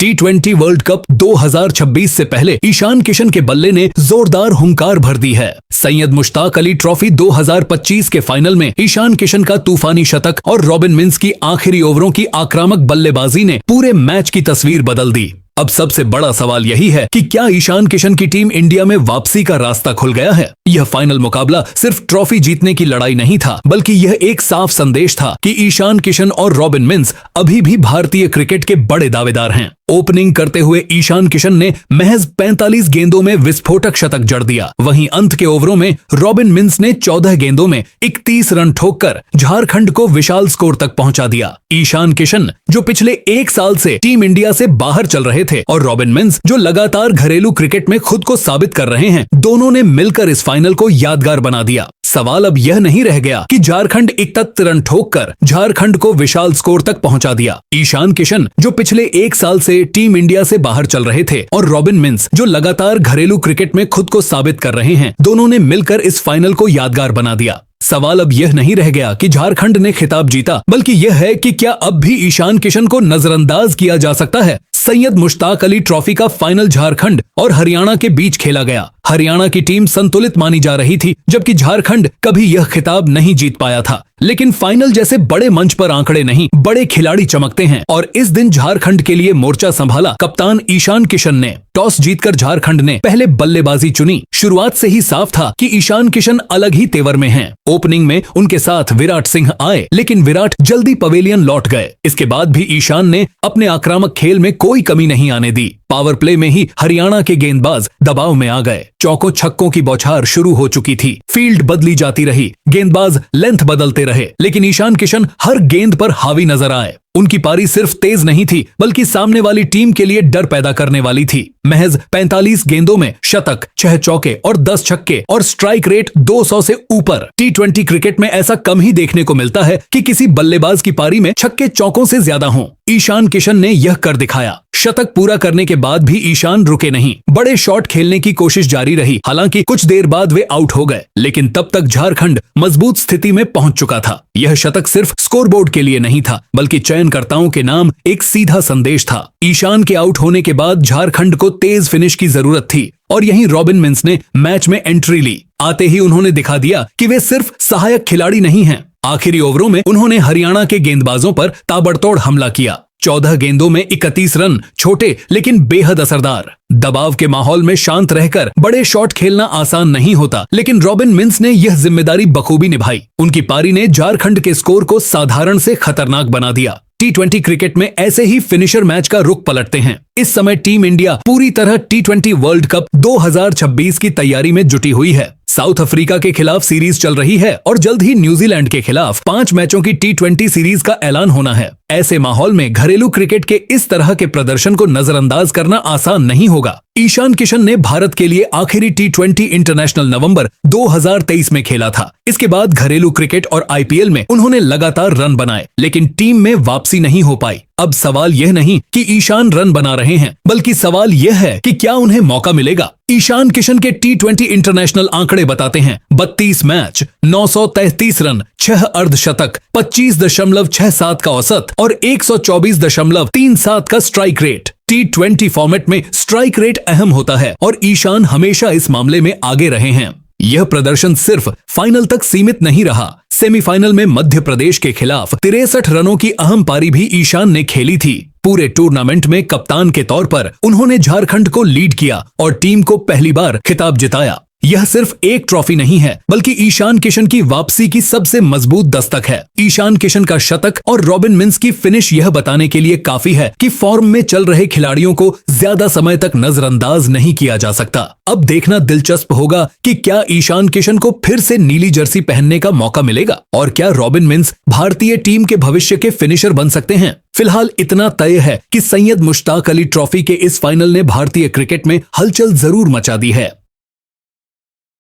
T20 world cup 2026 से पहले ईशान किशन के बल्ले ने जोरदार हुंकार भर दी है। सैयद मुश्ताक अली ट्रॉफी 2025 के फाइनल में ईशान किशन का तूफानी शतक और रॉबिन मिंस की आखिरी ओवरों की आक्रामक बल्लेबाजी ने पूरे मैच की तस्वीर बदल दी। अब सबसे बड़ा सवाल यही है कि क्या ईशान किशन की टीम इंडिया में वापसी का रास्ता खुल गया है। यह फाइनल मुकाबला सिर्फ ट्रॉफी जीतने की लड़ाई नहीं था, बल्कि यह एक साफ संदेश था कि ईशान किशन और रॉबिन मिंस अभी भी भारतीय क्रिकेट के बड़े दावेदार हैं। ओपनिंग करते हुए ईशान किशन ने महज 45 गेंदों में विस्फोटक शतक जड़ दिया। वहीं अंत के ओवरों में रॉबिन मिंस ने 14 गेंदों में 31 रन ठोककर झारखंड को विशाल स्कोर तक पहुंचा दिया। ईशान किशन जो पिछले एक साल से टीम इंडिया से बाहर चल रहे थे और रॉबिन मिंस जो लगातार घरेलू क्रिकेट में खुद को साबित कर रहे हैं, दोनों ने मिलकर इस फाइनल को यादगार बना दिया। सवाल अब यह नहीं रह गया कि झारखंड 31 रन ठोककर झारखंड को विशाल स्कोर तक पहुंचा दिया। ईशान किशन जो पिछले एक साल से टीम इंडिया से बाहर चल रहे थे और रॉबिन मिंस जो लगातार घरेलू क्रिकेट में खुद को साबित कर रहे हैं, दोनों ने मिलकर इस फाइनल को यादगार बना दिया। सवाल अब यह नहीं रह गया कि झारखंड ने खिताब जीता, बल्कि यह है कि क्या अब भी ईशान किशन को नजरअंदाज किया जा सकता है। सैयद मुश्ताक अली ट्रॉफी का फाइनल झारखंड और हरियाणा के बीच खेला गया। हरियाणा की टीम संतुलित मानी जा रही थी, जबकि झारखंड कभी यह खिताब नहीं जीत पाया था। लेकिन फाइनल जैसे बड़े मंच पर आंकड़े नहीं, बड़े खिलाड़ी चमकते हैं और इस दिन झारखंड के लिए मोर्चा संभाला कप्तान ईशान किशन ने। टॉस जीतकर झारखंड ने पहले बल्लेबाजी चुनी। शुरुआत से ही साफ था कि ईशान किशन अलग ही तेवर में हैं। ओपनिंग में उनके साथ विराट सिंह आए, लेकिन विराट जल्दी पवेलियन लौट गए। इसके बाद भी ईशान ने अपने आक्रामक खेल में कोई कमी नहीं आने दी। पावर प्ले में ही हरियाणा के गेंदबाज दबाव में आ गए। चौकों छक्कों की बौछार शुरू हो चुकी थी। फील्ड बदली जाती रही, गेंदबाज लेंथ बदलते रहे, लेकिन ईशान किशन हर गेंद पर हावी नजर आए। उनकी पारी सिर्फ तेज नहीं थी, बल्कि सामने वाली टीम के लिए डर पैदा करने वाली थी। महज 45 गेंदों में शतक, 6 चौके और 10 छक्के और स्ट्राइक रेट 200 से ऊपर। T20 क्रिकेट में ऐसा कम ही देखने को मिलता है कि किसी बल्लेबाज की पारी में छक्के चौकों से ज्यादा हों। ईशान किशन ने यह कर दिखाया। शतक पूरा करने के बाद भी ईशान रुके नहीं, बड़े शॉट खेलने की कोशिश जारी रही। हालांकि कुछ देर बाद वे आउट हो गए, लेकिन तब तक झारखंड मजबूत स्थिति में पहुंच चुका था। यह शतक सिर्फ स्कोरबोर्ड के लिए नहीं था, बल्कि चयनकर्ताओं के नाम एक सीधा संदेश था। ईशान के आउट होने के बाद झारखंड को तेज फिनिश की जरूरत थी और यहीं रॉबिन मिंस ने मैच में एंट्री ली। आते ही उन्होंने दिखा दिया कि वे सिर्फ सहायक खिलाड़ी नहीं हैं। आखिरी ओवरों में उन्होंने हरियाणा के गेंदबाजों पर ताबड़तोड़ हमला किया। 14 गेंदों में 31 रन, छोटे लेकिन बेहद असरदार। दबाव के माहौल में शांत रहकर बड़े शॉट खेलना आसान नहीं होता, लेकिन रॉबिन मिंस ने यह जिम्मेदारी बखूबी निभाई। उनकी पारी ने झारखंड के स्कोर को साधारण से खतरनाक बना दिया। T20 क्रिकेट में ऐसे ही फिनिशर मैच का रुख पलटते हैं। इस समय टीम इंडिया पूरी तरह T20 वर्ल्ड कप 2026 की तैयारी में जुटी हुई है। साउथ अफ्रीका के खिलाफ सीरीज चल रही है और जल्द ही न्यूजीलैंड के खिलाफ 5 मैचों की T20 सीरीज का ऐलान होना है। ऐसे माहौल में घरेलू क्रिकेट के इस तरह के प्रदर्शन को नजरअंदाज करना आसान नहीं होगा। ईशान किशन ने भारत के लिए आखिरी T20 इंटरनेशनल नवंबर 2023 में खेला था। इसके बाद घरेलू क्रिकेट और IPL में उन्होंने लगातार रन बनाए, लेकिन टीम में वापसी नहीं हो पाई। अब सवाल यह नहीं कि ईशान रन बना रहे हैं, बल्कि सवाल यह है कि क्या उन्हें मौका मिलेगा। ईशान किशन के T20 इंटरनेशनल आंकड़े बताते हैं 32 मैच, 933 रन, 6 अर्धशतक, 25.67 का औसत और 124.37 का स्ट्राइक रेट। T20 फॉर्मेट में स्ट्राइक रेट अहम होता है और ईशान हमेशा इस मामले में आगे रहे हैं। यह प्रदर्शन सिर्फ फाइनल तक सीमित नहीं रहा। सेमीफाइनल में मध्य प्रदेश के खिलाफ 63 रनों की अहम पारी भी ईशान ने खेली थी। पूरे टूर्नामेंट में कप्तान के तौर पर उन्होंने झारखंड को लीड किया और टीम को पहली बार खिताब जिताया। यह सिर्फ एक ट्रॉफी नहीं है, बल्कि ईशान किशन की वापसी की सबसे मजबूत दस्तक है। ईशान किशन का शतक और रॉबिन मिंस की फिनिश यह बताने के लिए काफी है कि फॉर्म में चल रहे खिलाड़ियों को ज्यादा समय तक नजरअंदाज नहीं किया जा सकता। अब देखना दिलचस्प होगा कि क्या ईशान किशन को फिर से नीली जर्सी पहनने का मौका मिलेगा और क्या रॉबिन मिंस भारतीय टीम के भविष्य के फिनिशर बन सकते हैं। फिलहाल इतना तय है कि सैयद मुश्ताक अली ट्रॉफी के इस फाइनल ने भारतीय क्रिकेट में हलचल जरूर मचा दी है।